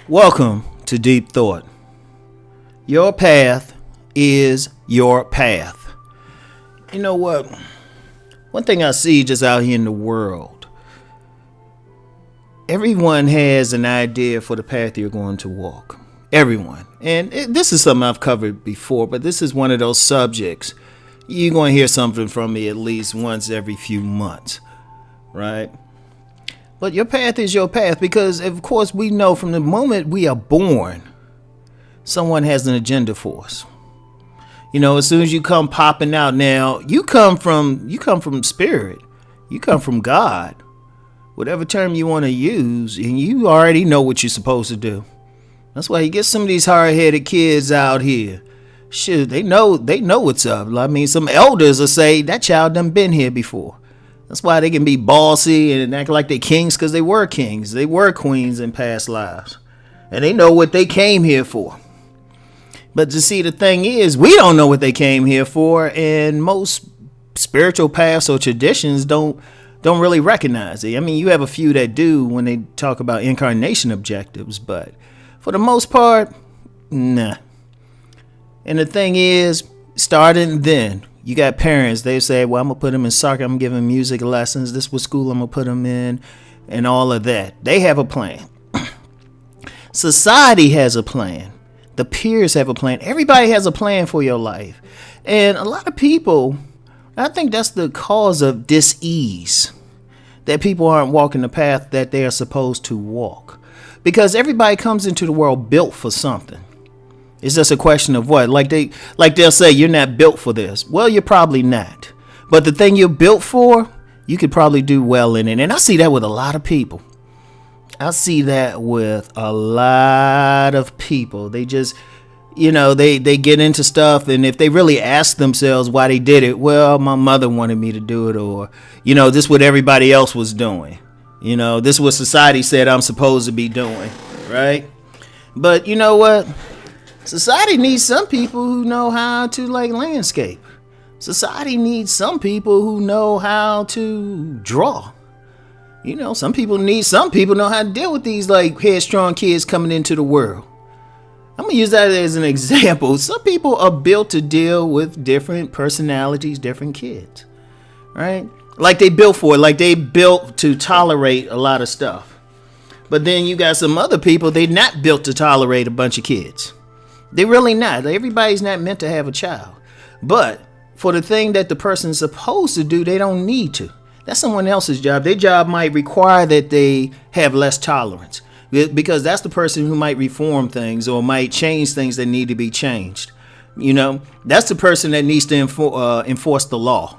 Welcome to Deep Thought. Your path is your path. You know what? One thing I see just out here in the world, everyone has an idea for the path you're going to walk. Everyone. And this is something I've covered before, but this is one of those subjects. You're going to hear something from me at least once every few months, right? But your path is your path because, of course, we know from the moment we are born, someone has an agenda for us. You know, as soon as you come popping out now, you come from spirit. You come from God. Whatever term you want to use, and you already know what you're supposed to do. That's why you get some of these hard-headed kids out here. Shoot, they know what's up. I mean, some elders will say that child done been here before. That's why they can be bossy and act like they kings, because they were kings. They were queens in past lives. And they know what they came here for. But to see, the thing is, we don't know what they came here for, and most spiritual paths or traditions don't really recognize it. I mean, you have a few that do when they talk about incarnation objectives, but for the most part, nah. And the thing is, starting then, you got parents, they say, well, I'm going to put them in soccer, I'm going to give them music lessons, this was school I'm going to put them in, and all of that. They have a plan. Society has a plan. The peers have a plan. Everybody has a plan for your life. And a lot of people, I think that's the cause of dis-ease, that people aren't walking the path that they are supposed to walk. Because everybody comes into the world built for something. It's just a question of what? Like they'll say, you're not built for this. Well, you're probably not. But the thing you're built for, you could probably do well in it. And I see that with a lot of people. I see that with a lot of people. They just, they get into stuff. And if they really ask themselves why they did it, well, my mother wanted me to do it. Or, this is what everybody else was doing. This is what society said I'm supposed to be doing. Right? But you know what? Society needs some people who know how to landscape. Society needs some people who know how to draw. Some people know how to deal with these headstrong kids coming into the world. I'm going to use that as an example. Some people are built to deal with different personalities, different kids, right? Like they built for it, like they built to tolerate a lot of stuff. But then you got some other people, they're not built to tolerate a bunch of kids. They're really not. Everybody's not meant to have a child. But for the thing that the person's supposed to do, they don't need to. That's someone else's job. Their job might require that they have less tolerance, because that's the person who might reform things or might change things that need to be changed. That's the person that needs to enforce the law.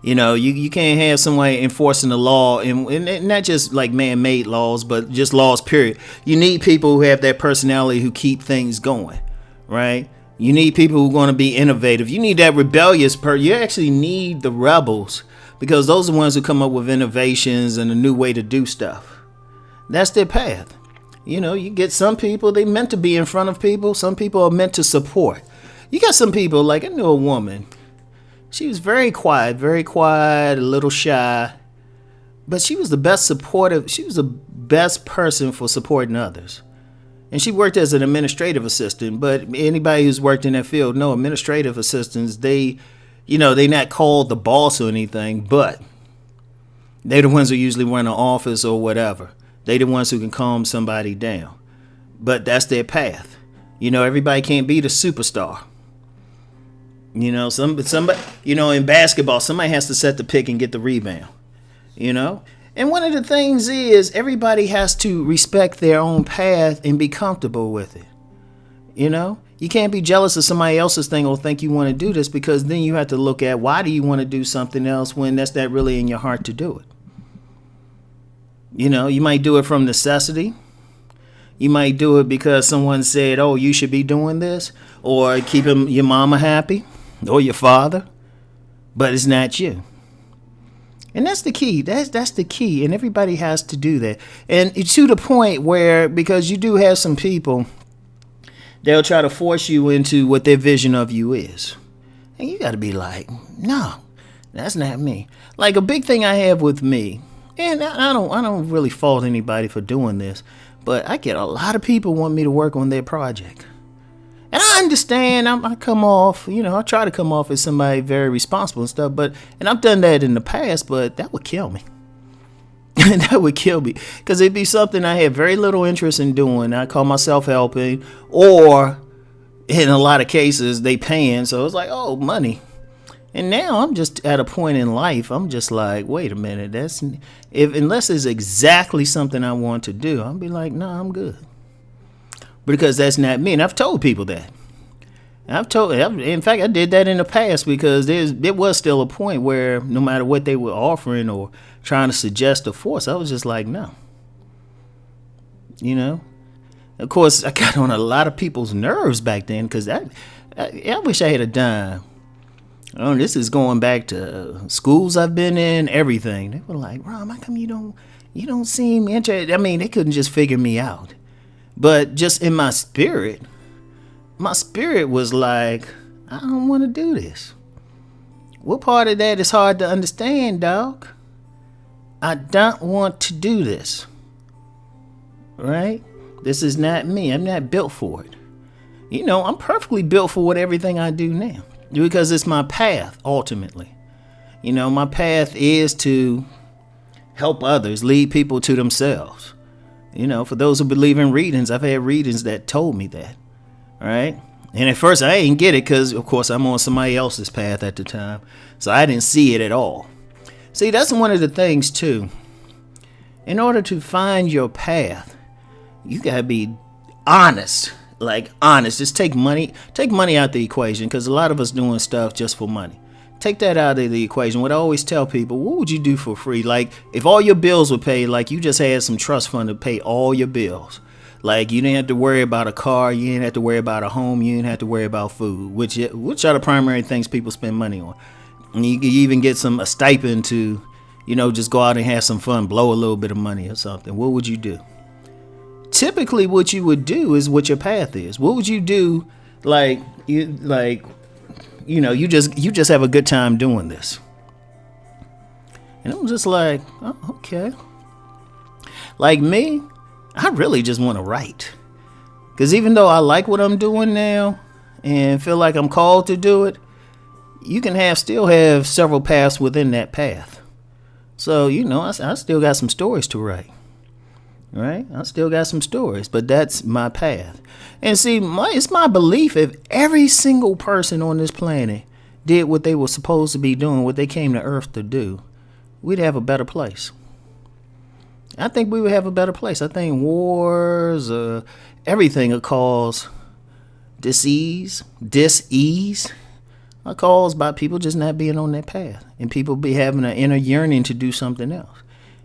You can't have somebody enforcing the law, and not just man-made laws, but just laws, period. You need people who have that personality who keep things going, right? You need people who are going to be innovative. You need that rebellious person. You actually need the rebels, because those are the ones who come up with innovations and a new way to do stuff. That's their path. You get some people, they meant to be in front of people. Some people are meant to support. You got some people, I knew a woman. She was very quiet, a little shy, but she was the best supportive. She was the best person for supporting others. And she worked as an administrative assistant, but anybody who's worked in that field know administrative assistants, they're not called the boss or anything, but they're the ones who usually run an office or whatever. They're the ones who can calm somebody down. But that's their path. Everybody can't be the superstar. Somebody, in basketball, somebody has to set the pick and get the rebound, And one of the things is everybody has to respect their own path and be comfortable with it. You can't be jealous of somebody else's thing or think you want to do this, because then you have to look at why do you want to do something else when that's not really in your heart to do it. You might do it from necessity. You might do it because someone said, oh, you should be doing this, or keeping your mama happy or your father, but it's not you. And that's the key. That's the key. And everybody has to do that. And to the point where, because you do have some people, they'll try to force you into what their vision of you is. And you got to be like, no, that's not me. Like a big thing I have with me, and I don't really fault anybody for doing this, but I get a lot of people want me to work on their project. And I understand, I come off, I try to come off as somebody very responsible and stuff, and I've done that in the past, but that would kill me. That would kill me, because it'd be something I had very little interest in doing. I call myself helping, or in a lot of cases, they paying, so it's like, oh, money. And now I'm just at a point in life, I'm just like, wait a minute, unless it's exactly something I want to do, I'll be like, no, I'm good. Because that's not me. And I've told people that. In fact, I did that in the past, because there was still a point where no matter what they were offering or trying to suggest or force, I was just like, no. Of course, I got on a lot of people's nerves back then, because I wish I had a dime. This is going back to schools I've been in, everything. They were like, Rom, how come you don't seem interested? I mean, they couldn't just figure me out. But just in my spirit was like, I don't want to do this. What part of that is hard to understand, dog? I don't want to do this. Right? This is not me. I'm not built for it. I'm perfectly built for everything I do now, because it's my path, ultimately. My path is to help others, lead people to themselves. For those who believe in readings, I've had readings that told me that, right? And at first I didn't get it, because, of course, I'm on somebody else's path at the time, so I didn't see it at all. See, that's one of the things, too. In order to find your path, you got to be honest, Just take money out the equation, because a lot of us doing stuff just for money. Take that out of the equation. What I always tell people, what would you do for free? Like, if all your bills were paid, like you just had some trust fund to pay all your bills. Like, you didn't have to worry about a car, you didn't have to worry about a home, you didn't have to worry about food, which are the primary things people spend money on. And you can even get a stipend to, just go out and have some fun, blow a little bit of money or something. What would you do? Typically, what you would do is what your path is. What would you do? You just have a good time doing this. And I'm just like, oh, okay. Like me, I really just want to write. Because even though I like what I'm doing now and feel like I'm called to do it, you can still have several paths within that path. So, I still got some stories to write. Right? I still got some stories, but that's my path. And see, it's my belief, if every single person on this planet did what they were supposed to be doing, what they came to Earth to do, we'd have a better place. I think we would have a better place. I think wars, everything are caused dis-ease, are caused by people just not being on that path, and people be having an inner yearning to do something else.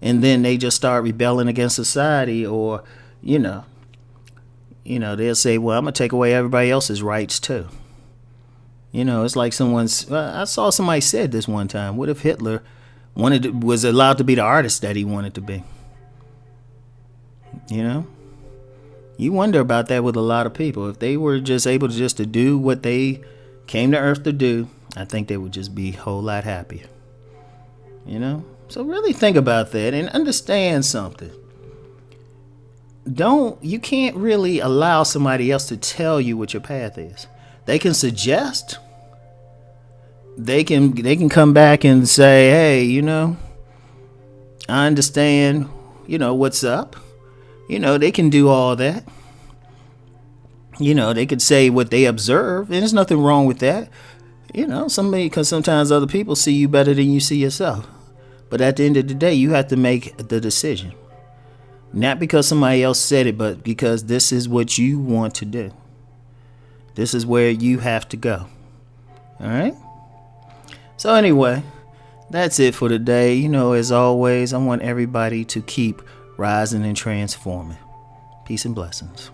And then they just start rebelling against society, or, they'll say, well, I'm going to take away everybody else's rights too. It's like I saw somebody said this one time, what if Hitler was allowed to be the artist that he wanted to be? You wonder about that with a lot of people. If they were just able to do what they came to Earth to do, I think they would just be a whole lot happier. So really think about that and understand something. You can't really allow somebody else to tell you what your path is. They can suggest. They can come back and say, hey, I understand, what's up. They can do all that. They could say what they observe, and there's nothing wrong with that. Because sometimes other people see you better than you see yourself. But at the end of the day, you have to make the decision. Not because somebody else said it, but because this is what you want to do. This is where you have to go. All right? So anyway, that's it for today. As always, I want everybody to keep rising and transforming. Peace and blessings.